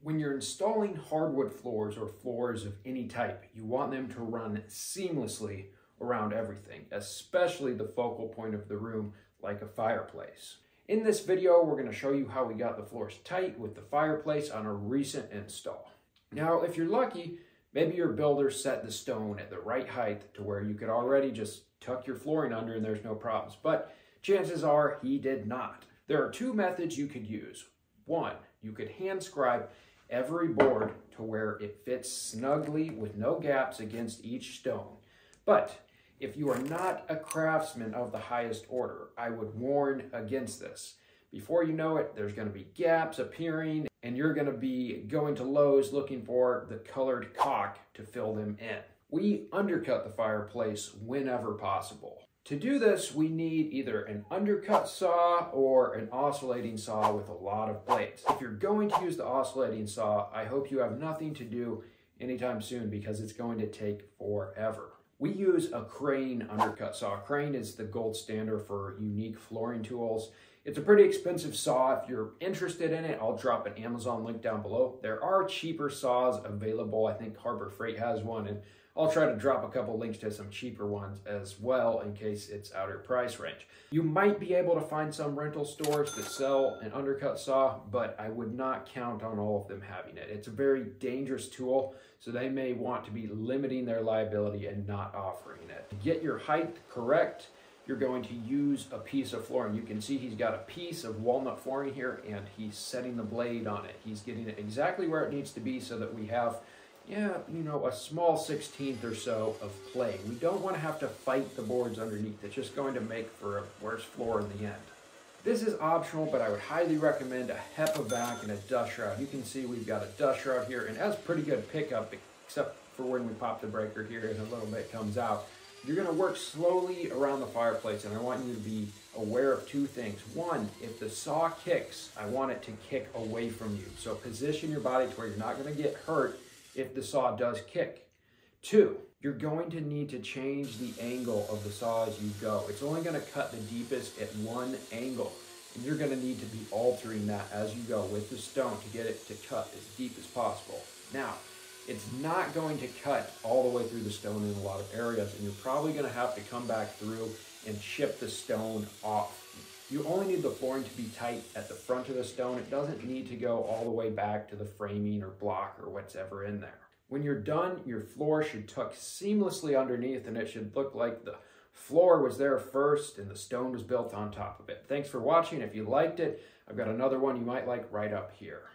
When you're installing hardwood floors or floors of any type, you want them to run seamlessly around everything, especially the focal point of the room like a fireplace. In this video, we're going to show you how we got the floors tight with the fireplace on a recent install. Now, if you're lucky, maybe your builder set the stone at the right height to where you could already just tuck your flooring under and there's no problems, but chances are he did not. There are two methods you could use. One, you could hand scribe every board to where it fits snugly with no gaps against each stone. But if you are not a craftsman of the highest order, I would warn against this. Before you know it, there's going to be gaps appearing and you're going to be going to Lowe's looking for the colored caulk to fill them in. We undercut the fireplace whenever possible. To do this, we need either an undercut saw or an oscillating saw with a lot of blades. If you're going to use the oscillating saw, I hope you have nothing to do anytime soon because it's going to take forever. We use a Crane undercut saw. Crane is the gold standard for unique flooring tools. It's a pretty expensive saw. If you're interested in it, I'll drop an Amazon link down below. There are cheaper saws available. I think Harbor Freight has one, and I'll try to drop a couple links to some cheaper ones as well in case it's out of your price range. You might be able to find some rental stores that sell an undercut saw, but I would not count on all of them having it. It's a very dangerous tool, so they may want to be limiting their liability and not offering it. To get your height correct, you're going to use a piece of flooring. You can see he's got a piece of walnut flooring here and he's setting the blade on it. He's getting it exactly where it needs to be so that we have a small 1/16 or so of play. We don't want to have to fight the boards underneath. It's just going to make for a worse floor in the end. This is optional, but I would highly recommend a HEPA vac and a dust shroud. You can see we've got a dust shroud here, and it has pretty good pickup, except for when we pop the breaker here and a little bit comes out. You're going to work slowly around the fireplace, and I want you to be aware of two things. One, if the saw kicks, I want it to kick away from you. So position your body to where you're not going to get hurt if the saw does kick. Two, you're going to need to change the angle of the saw as you go. It's only going to cut the deepest at one angle, and you're going to need to be altering that as you go with the stone to get it to cut as deep as possible. Now, it's not going to cut all the way through the stone in a lot of areas, and you're probably going to have to come back through and chip the stone off. You only need the flooring to be tight at the front of the stone. It doesn't need to go all the way back to the framing or block or whatever in there. When you're done, your floor should tuck seamlessly underneath and it should look like the floor was there first and the stone was built on top of it. Thanks for watching. If you liked it, I've got another one you might like right up here.